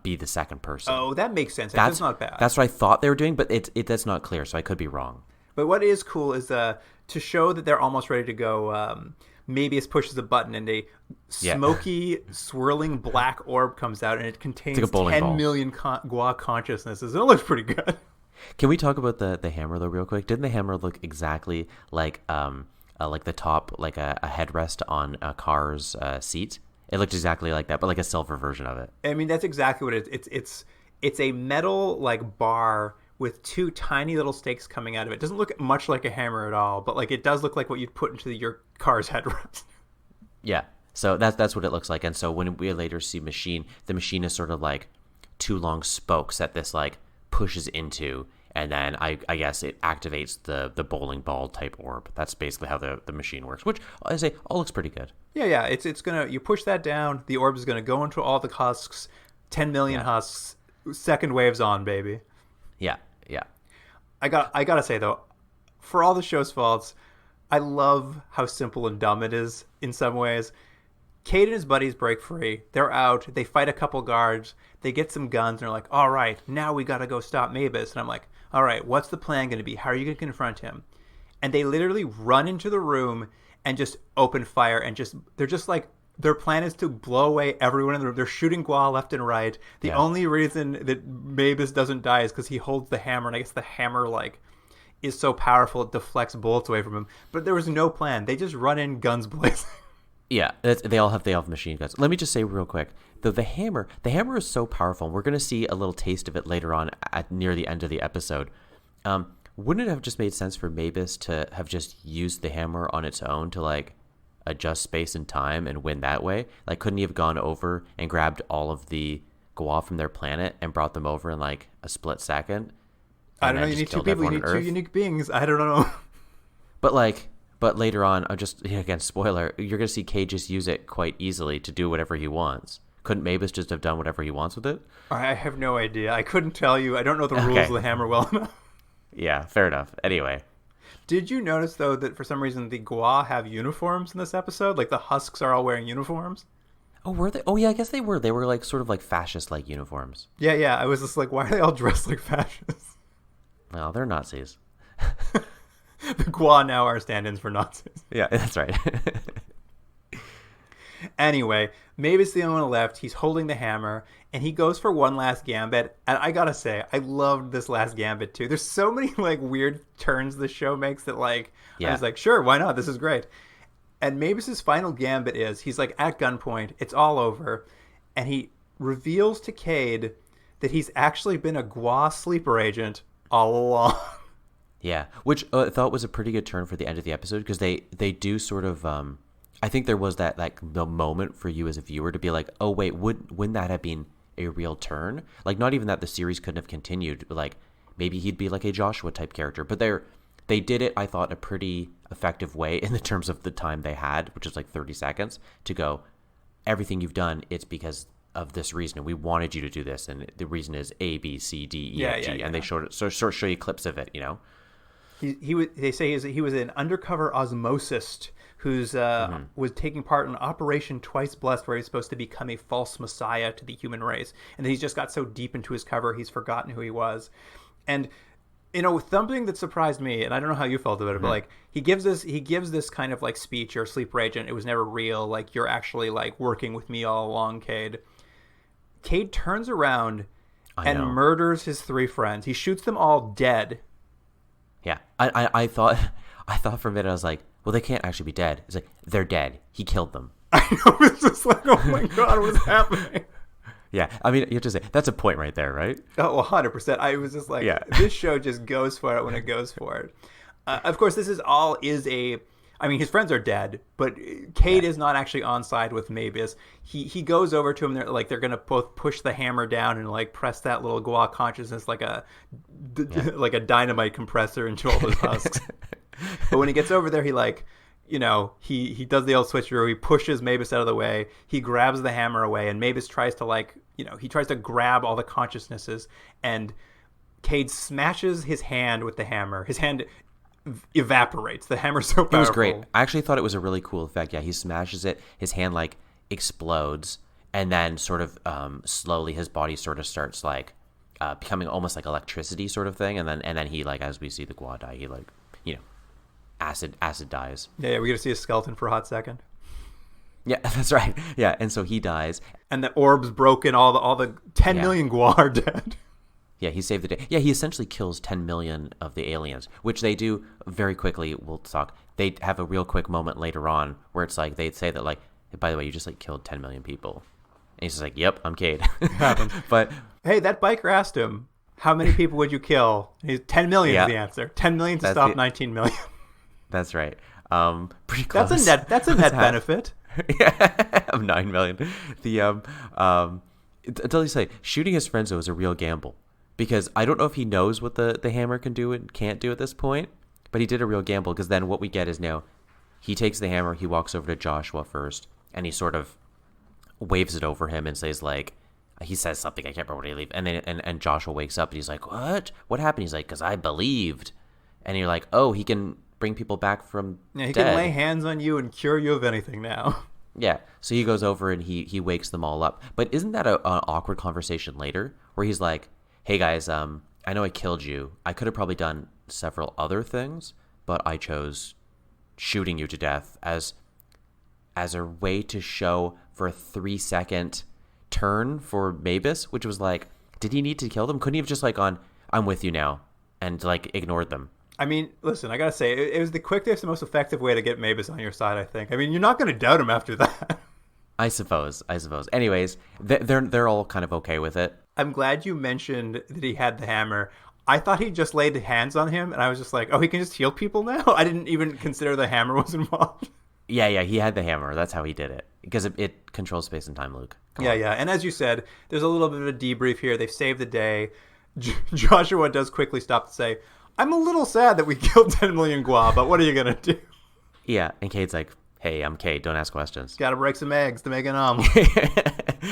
Speaker 1: be the second person.
Speaker 2: Oh, that makes sense. That's not bad.
Speaker 1: That's what I thought they were doing, but that's not clear, so I could be wrong.
Speaker 2: But what is cool is to show that they're almost ready to go, Mabus pushes a button and a smoky, swirling black orb comes out, and it contains
Speaker 1: like
Speaker 2: 10 million Gua consciousnesses. It looks pretty good.
Speaker 1: Can we talk about the hammer, though, real quick? Didn't the hammer look exactly like the top, like a headrest on a car's seat? It looked exactly like that, but like a silver version of it.
Speaker 2: I mean, that's exactly what it is. It's a metal like bar with two tiny little stakes coming out of it. It doesn't look much like a hammer at all, but like it does look like what you'd put into your car's headrest. Yeah.
Speaker 1: So that's what it looks like. And so when we later see the machine is sort of like two long spokes that this like pushes into, and then I guess it activates the bowling ball type orb. That's basically how the machine works, which I say all looks pretty good.
Speaker 2: Yeah. It's gonna, you push that down, the orb is gonna go into all the husks, 10 million husks, second wave's on, baby.
Speaker 1: Yeah.
Speaker 2: I gotta say though, for all the show's faults, I love how simple and dumb it is in some ways. Cade and his buddies break free. They're out. They fight a couple guards. They get some guns, and they're like, all right, now we gotta go stop Mabus. And I'm like, all right, what's the plan going to be? How are you going to confront him? And they literally run into the room and just open fire, and they're just like, their plan is to blow away everyone in the room. They're shooting Gua left and right. The only reason that Mabus doesn't die is because he holds the hammer, and I guess the hammer like is so powerful it deflects bullets away from him. But there was no plan. They just run in, guns blazing.
Speaker 1: Yeah, they all have machine guns. Let me just say real quick, the hammer is so powerful, and we're going to see a little taste of it later on near the end of the episode. Wouldn't it have just made sense for Mabus to have just used the hammer on its own to like adjust space and time and win that way? Like, couldn't he have gone over and grabbed all of the Gua from their planet and brought them over in like a split second?
Speaker 2: I don't know. You need two people. You need two unique beings. I don't know.
Speaker 1: But later on, again, spoiler, you're going to see Cade just use it quite easily to do whatever he wants. Couldn't Mabus just have done whatever he wants with it?
Speaker 2: I have no idea. I couldn't tell you. I don't know the rules of the hammer well enough.
Speaker 1: Yeah, fair enough. Anyway.
Speaker 2: Did you notice, though, that for some reason the Gua have uniforms in this episode? Like, the husks are all wearing uniforms?
Speaker 1: Oh, were they? Oh, yeah, I guess they were. They were, like, sort of like fascist-like uniforms.
Speaker 2: Yeah. I was just like, why are they all dressed like fascists?
Speaker 1: Well, they're Nazis.
Speaker 2: The Gua now are stand-ins for Nazis.
Speaker 1: Yeah, that's right.
Speaker 2: Anyway, Mavis the only one left. He's holding the hammer, and he goes for one last gambit. And I gotta say, I loved this last gambit too. There's so many like weird turns the show makes that like I was like, sure, why not? This is great. And Mavis's final gambit is he's like at gunpoint. It's all over, and he reveals to Cade that he's actually been a Gua sleeper agent all along.
Speaker 1: Yeah, which I thought was a pretty good turn for the end of the episode because they do sort of. I think there was that like the moment for you as a viewer to be like, oh wait, wouldn't that have been a real turn? Like not even that the series couldn't have continued, but like maybe he'd be like a Joshua type character. But they did it, I thought, in a pretty effective way in the terms of the time they had, which was like 30 seconds to go. Everything you've done, it's because of this reason. We wanted you to do this, and the reason is A, B, C, D, E, F, G, and they showed it. So show you clips of it, you know.
Speaker 2: They say he was an undercover osmosist who's was taking part in Operation Twice Blessed, where he's supposed to become a false messiah to the human race, and he's just got so deep into his cover he's forgotten who he was. And you know, something that surprised me, and I don't know how you felt about it, but like he gives this kind of like speech, "You're a sleeper agent. It was never real. Like you're actually like working with me all along, Cade." Cade turns around and murders his 3 friends. He shoots them all dead.
Speaker 1: Yeah, I thought for a minute I was like, well, they can't actually be dead. It's like they're dead. He killed them.
Speaker 2: I know. It's just like, oh my god, what's happening?
Speaker 1: Yeah, I mean, you have to say that's a point right there, right?
Speaker 2: Oh, 100%. I was just like, this show just goes for it when it goes for it. Of course, this is all I mean, his friends are dead, but Cade is not actually on side with Mabus. He goes over to him. They're going to both push the hammer down and like press that little Gua consciousness like a dynamite compressor into all those husks. But when he gets over there, he like, you know, he does the old switcheroo. He pushes Mabus out of the way. He grabs the hammer away, and Mabus tries to like, you know, he tries to grab all the consciousnesses, and Cade smashes his hand with the hammer. His hand evaporates. The hammer's so powerful.
Speaker 1: It was great. I actually thought it was a really cool effect. Yeah, he smashes it. His hand like explodes, and then sort of slowly his body sort of starts like becoming almost like electricity sort of thing, and then he like, as we see the Gua die, he like, you know, acid dies.
Speaker 2: Yeah, we get to see a skeleton for a hot second.
Speaker 1: Yeah, that's right. Yeah, and so he dies,
Speaker 2: and the orb's broken. All the 10 million Gua are dead.
Speaker 1: Yeah, he saved the day. Yeah, he essentially kills 10 million of the aliens, which they do very quickly. We'll talk. They have a real quick moment later on where it's like they say that like, by the way, you just like killed 10 million people, and he's just like, "Yep, I'm Cade." But
Speaker 2: hey, that biker asked him, "How many people would you kill?" He's 10 million is the answer. 10 million to stop 19 million.
Speaker 1: That's right. Pretty close.
Speaker 2: That's a net benefit.
Speaker 1: Yeah, of 9 million. Until you say shooting his friends though is a real gamble. Because I don't know if he knows what the hammer can do and can't do at this point, but he did a real gamble because then what we get is now he takes the hammer, he walks over to Joshua first, and he sort of waves it over him and says like, he says something, I can't remember what he leaves, and then and Joshua wakes up and he's like, what happened? He's like, because I believed. And you're like, oh, he can bring people back from
Speaker 2: he
Speaker 1: dead.
Speaker 2: Can lay hands on you and cure you of anything now.
Speaker 1: Yeah, so he goes over and he wakes them all up. But isn't that an awkward conversation later where he's like, hey guys, I know I killed you. I could have probably done several other things, but I chose shooting you to death as a way to show for a 3-second turn for Mabus, which was like, did he need to kill them? Couldn't he have just like gone, I'm with you now, and like ignored them?
Speaker 2: I mean, listen, I gotta say, it was the quickest and most effective way to get Mabus on your side, I think. I mean, you're not going to doubt him after that.
Speaker 1: I suppose. Anyways, they're all kind of okay with it.
Speaker 2: I'm glad you mentioned that he had the hammer. I thought he just laid hands on him, and I was just like, oh, he can just heal people now? I didn't even consider the hammer was involved.
Speaker 1: Yeah, he had the hammer. That's how he did it. Because it controls space and time, Luke. Come on.
Speaker 2: Yeah. And as you said, there's a little bit of a debrief here. They've saved the day. Joshua does quickly stop to say, I'm a little sad that we killed 10 million Gua, but what are you going to do?
Speaker 1: Yeah, and Cade's like, hey, I'm Cade. Don't ask questions.
Speaker 2: Got to break some eggs to make an omelet.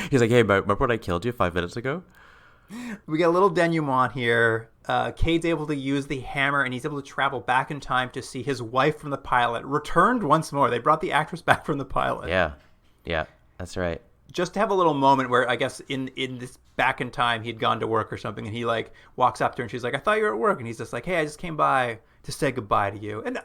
Speaker 1: He's like, hey, remember when I killed you 5 minutes ago?
Speaker 2: We get a little denouement here. Cade's able to use the hammer, and he's able to travel back in time to see his wife from the pilot returned once more. They brought the actress back from the pilot.
Speaker 1: Yeah, that's right.
Speaker 2: Just to have a little moment where I guess in this back in time he'd gone to work or something, and he like walks up to her and she's like, I thought you were at work, and he's just like, hey, I just came by to say goodbye to you. And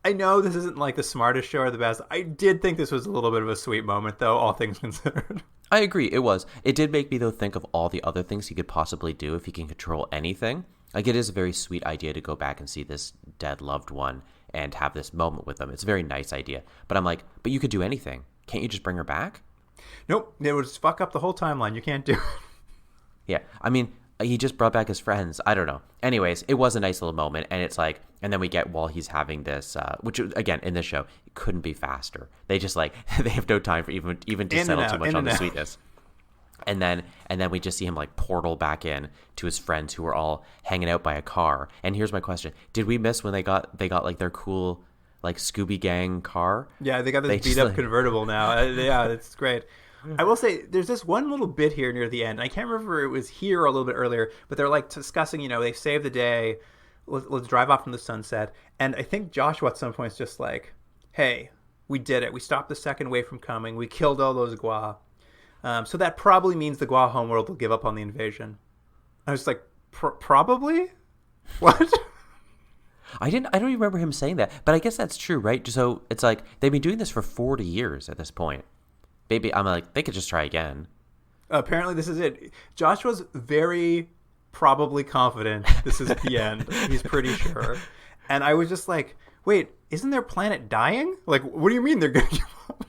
Speaker 2: I know this isn't like the smartest show or the best. I did think this was a little bit of a sweet moment, though, all things considered.
Speaker 1: I agree. It was. It did make me, though, think of all the other things he could possibly do if he can control anything. Like, it is a very sweet idea to go back and see this dead loved one and have this moment with them. It's a very nice idea. But I'm like, but you could do anything. Can't you just bring her back?
Speaker 2: Nope. It would just fuck up the whole timeline. You can't do it.
Speaker 1: Yeah. I mean, he just brought back his friends. I don't know. Anyways, it was a nice little moment. And it's like, and then we get while he's having this, which, again, in this show, it couldn't be faster. They just like, they have no time for even to settle too much on the sweetness. And then we just see him like portal back in to his friends who were all hanging out by a car. And here's my question: did we miss when they got like their cool like Scooby Gang car?
Speaker 2: Yeah, they got this beat up convertible now. Yeah, it's great. I will say there's this one little bit here near the end. I can't remember if it was here or a little bit earlier, but they're like discussing, they saved the day. Let's drive off from the sunset. And I think Joshua at some point is just like, "Hey, we did it. We stopped the second wave from coming. We killed all those Gua. So that probably means the Gua homeworld will give up on the invasion." I was like, probably? What?
Speaker 1: I don't even remember him saying that, but I guess that's true, right? So it's like they've been doing this for 40 years at this point. Maybe I'm like, they could just try again.
Speaker 2: Apparently this is it. Joshua's very probably confident this is the end. He's pretty sure. And I was just like, wait, isn't their planet dying? Like, what do you mean they're going to give up?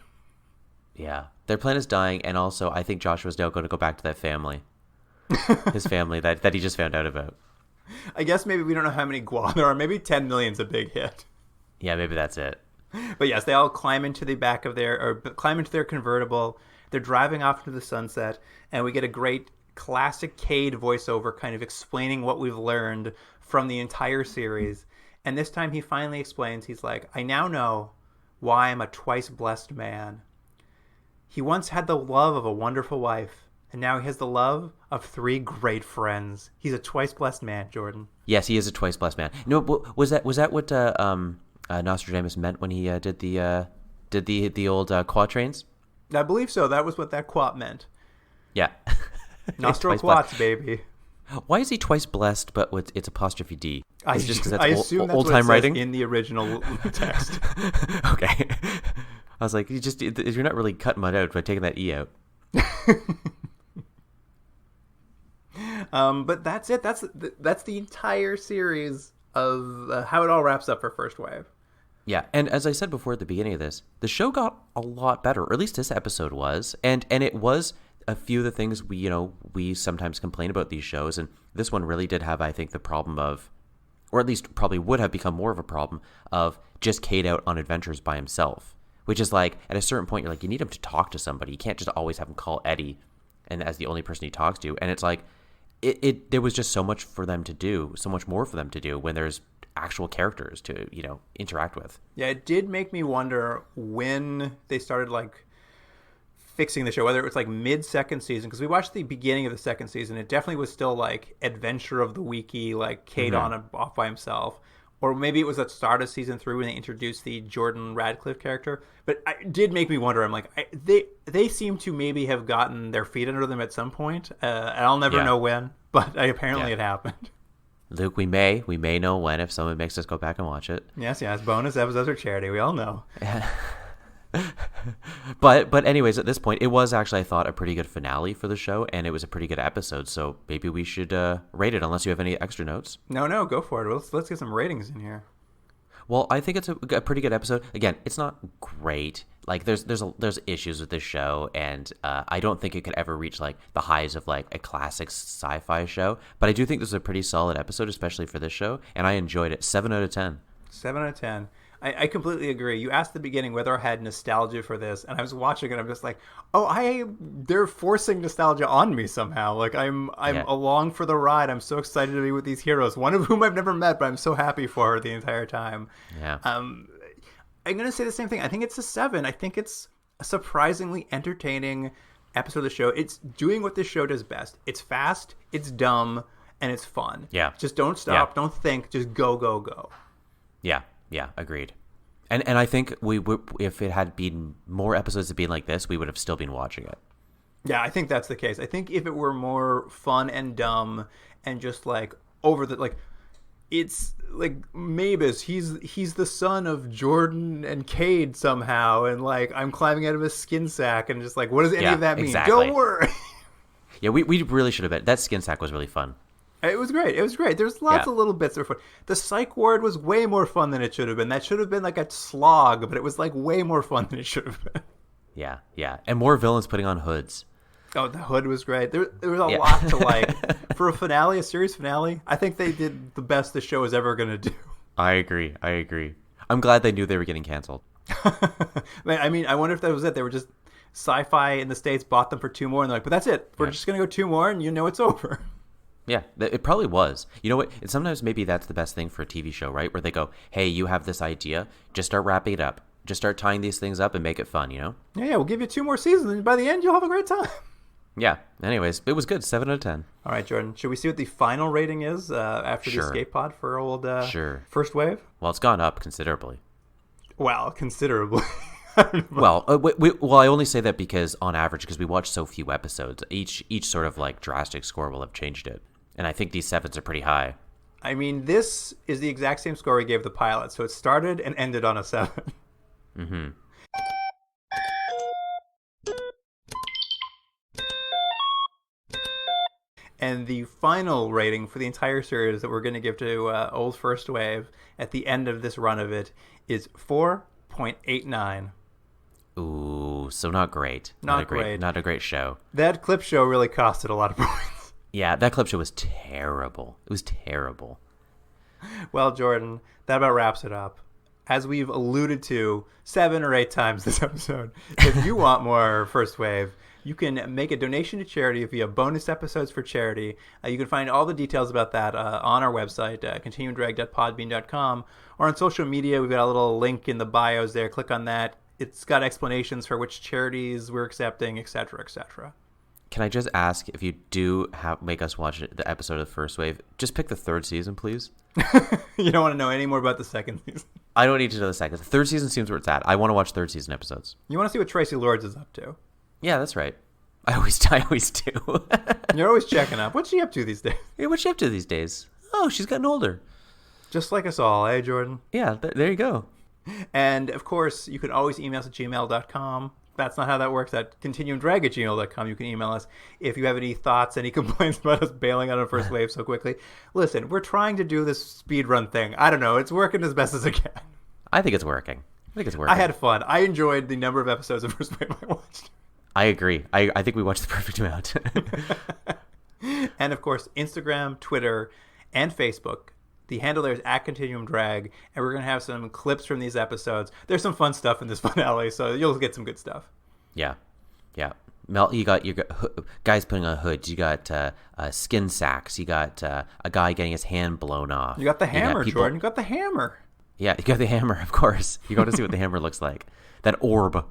Speaker 1: Yeah. Their planet is dying, and also I think Joshua's now going to go back to that family. His family that he just found out about.
Speaker 2: I guess maybe we don't know how many Gua there are. Maybe 10 million's a big hit.
Speaker 1: Yeah, maybe that's it.
Speaker 2: But yes, they all climb into their convertible. They're driving off into the sunset, and we get a great classic Cade voiceover kind of explaining what we've learned from the entire series. And this time he finally explains, he's like, "I now know why I'm a twice blessed man. He once had the love of a wonderful wife, and now he has the love of 3 great friends. He's a twice blessed man, Jordan."
Speaker 1: Yes, he is a twice blessed man. No, was that what Nostradamus meant when he did the old quatrains?
Speaker 2: I believe so. That was what that quat meant.
Speaker 1: Yeah.
Speaker 2: Nostro quats, baby.
Speaker 1: Why is he twice blessed, but it's apostrophe D? Is it just because
Speaker 2: I
Speaker 1: that's
Speaker 2: assume that's
Speaker 1: old
Speaker 2: what
Speaker 1: time
Speaker 2: it
Speaker 1: writing
Speaker 2: says in the original text.
Speaker 1: Okay. I was like, you're not really cutting mud out by taking that E out.
Speaker 2: But that's it. That's the entire series of how it all wraps up for First Wave.
Speaker 1: Yeah, and as I said before at the beginning of this, the show got a lot better, or at least this episode was, and it was a few of the things we sometimes complain about these shows, and this one really did have, I think, the problem of, or at least probably would have become more of a problem of just Cade out on adventures by himself, which is like at a certain point you're like, you need him to talk to somebody. You can't just always have him call Eddie, and as the only person he talks to, and it's like there was just so much for them to do, so much more for them to do when there's actual characters to interact with.
Speaker 2: Yeah, it did make me wonder when they started like fixing the show, whether it was like mid-second season, because we watched the beginning of the second season. It definitely was still like adventure of the weeky, like Cade off by himself, or maybe it was at the start of season 3 when they introduced the Jordan Radcliffe character. But it did make me wonder. I'm like, they seem to maybe have gotten their feet under them at some point, and I'll never know when, but apparently it happened.
Speaker 1: Luke, we may know when if someone makes us go back and watch it.
Speaker 2: Yes, bonus episodes are charity. We all know.
Speaker 1: But anyways, at this point, it was actually, I thought, a pretty good finale for the show, and it was a pretty good episode. So maybe we should rate it, unless you have any extra notes.
Speaker 2: No, go for it. Let's get some ratings in here.
Speaker 1: Well, I think it's a pretty good episode. Again, it's not great. Like there's issues with this show, and I don't think it could ever reach like the highs of like a classic sci-fi show. But I do think this is a pretty solid episode, especially for this show, and I enjoyed it. 7 out of 10.
Speaker 2: 7 out of 10. I completely agree. You asked at the beginning whether I had nostalgia for this, and I was watching it. I'm just like, they're forcing nostalgia on me somehow. Like I'm along for the ride. I'm so excited to be with these heroes, one of whom I've never met, but I'm so happy for her the entire time.
Speaker 1: Yeah.
Speaker 2: I'm gonna say the same thing. I think it's a 7. I think it's a surprisingly entertaining episode of the show. It's doing what this show does best. It's fast, it's dumb, and it's fun.
Speaker 1: Yeah.
Speaker 2: Just don't stop, don't think, just go.
Speaker 1: Yeah, agreed. And I think if it had been more episodes of being like this, we would have still been watching it.
Speaker 2: Yeah, I think that's the case. I think if it were more fun and dumb and just like over the like it's like Mabus, he's the son of Jordan and Cade somehow, and like I'm climbing out of a skin sack, and just like, what does any of that mean?
Speaker 1: Exactly.
Speaker 2: Don't worry.
Speaker 1: Yeah, we really should have been. That skin sack was really fun.
Speaker 2: It was great. There's lots of little bits that were fun. The psych ward was way more fun than it should have been. That should have been like a slog, but it was like way more fun than it should have been.
Speaker 1: Yeah. And more villains putting on hoods.
Speaker 2: Oh, the hood was great. There was a lot to like. For a series finale, I think they did the best the show is ever going to do.
Speaker 1: I agree. I'm glad they knew they were getting canceled.
Speaker 2: I mean, I wonder if that was it. They were just Sci-Fi in the States bought them for 2 more, and they're like, but that's it. We're just going to go 2 more, and it's over.
Speaker 1: Yeah, it probably was. You know what? And sometimes maybe that's the best thing for a TV show, right? Where they go, hey, you have this idea. Just start wrapping it up. Just start tying these things up and make it fun, you know?
Speaker 2: Yeah, we'll give you 2 more seasons, and by the end, you'll have a great time.
Speaker 1: Yeah. Anyways, it was good. 7 out of 10.
Speaker 2: All right, Jordan. Should we see what the final rating is after the escape pod for old First Wave?
Speaker 1: Well, it's gone up considerably.
Speaker 2: Well, considerably.
Speaker 1: Well, I only say that because on average, because we watch so few episodes, each sort of like drastic score will have changed it. And I think these 7s are pretty high.
Speaker 2: I mean, this is the exact same score we gave the pilot, so it started and ended on a 7.
Speaker 1: Mm-hmm.
Speaker 2: And the final rating for the entire series that we're going to give to Old First Wave at the end of this run of it is 4.89.
Speaker 1: Ooh, so not great.
Speaker 2: Not great.
Speaker 1: Not a great show.
Speaker 2: That clip show really costed a lot of points.
Speaker 1: Yeah, that clip show was terrible. It was terrible.
Speaker 2: Well, Jordan, that about wraps it up. As we've alluded to 7 or 8 times this episode, if you want more First Wave, you can make a donation to charity via bonus episodes for charity. You can find all the details about that on our website, continuumdrag.podbean.com, or on social media. We've got a little link in the bios there. Click on that. It's got explanations for which charities we're accepting, etc., etc.
Speaker 1: Can I just ask, if you do make us watch the episode of First Wave, just pick the 3rd season, please?
Speaker 2: You don't want to know any more about the 2nd season?
Speaker 1: I don't need to know the 2nd. The 3rd season seems where it's at. I want to watch 3rd season episodes.
Speaker 2: You want to see what Tracy Lords is up to?
Speaker 1: Yeah, that's right. I always do.
Speaker 2: You're always checking up. What's she up to these days?
Speaker 1: Hey, what's she up to these days? Oh, she's gotten older.
Speaker 2: Just like us all, eh, Jordan?
Speaker 1: Yeah, there you go.
Speaker 2: And, of course, you can always email us at gmail.com. That's not how that works. At continuumdrag@gmail.com. You can email us if you have any thoughts, any complaints about us bailing out on First Wave so quickly. Listen, we're trying to do this speed run thing. I don't know. It's working as best as it can.
Speaker 1: I think it's working.
Speaker 2: I had fun. I enjoyed the number of episodes of First Wave I watched.
Speaker 1: I agree. I think we watched the perfect amount.
Speaker 2: And, of course, Instagram, Twitter, and Facebook. The handle there is @ContinuumDrag, and we're going to have some clips from these episodes. There's some fun stuff in this finale, so you'll get some good stuff.
Speaker 1: Yeah. Mel, you got guys putting on hoods. You got skin sacks. You got a guy getting his hand blown off.
Speaker 2: You got the hammer, Jordan. You got the hammer.
Speaker 1: Yeah, you got the hammer, of course. You got to see what the hammer looks like. That orb.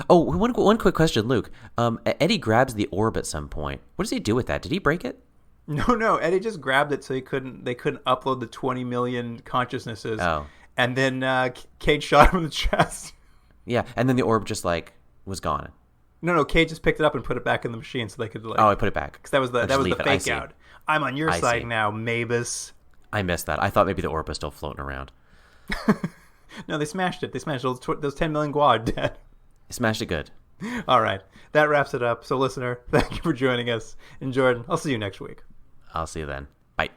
Speaker 1: Oh, one quick question, Luke. Eddie grabs the orb at some point. What does he do with that? Did he break it?
Speaker 2: No. Eddie just grabbed it so they couldn't upload the 20 million consciousnesses.
Speaker 1: Oh.
Speaker 2: And then Cade shot him in the chest.
Speaker 1: Yeah, and then the orb just was gone.
Speaker 2: No. Cade just picked it up and put it back in the machine so they could
Speaker 1: Oh, I put it back.
Speaker 2: Because that was the fake out. I'm on your side now, Mabus.
Speaker 1: I missed that. I thought maybe the orb was still floating around.
Speaker 2: No, they smashed it. Those 10 million guad dead.
Speaker 1: Smashed it good.
Speaker 2: All right. That wraps it up. So, listener, thank you for joining us. And, Jordan, I'll see you next week.
Speaker 1: I'll see you then. Bye.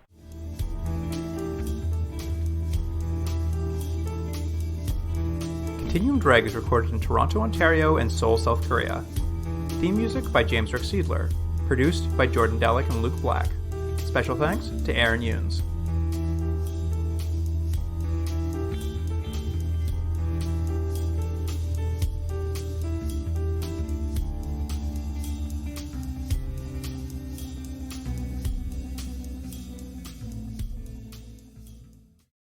Speaker 2: Continuum Drag is recorded in Toronto, Ontario, and Seoul, South Korea. Theme music by James Rick Seidler. Produced by Jordan Delick and Luke Black. Special thanks to Aaron Yunes.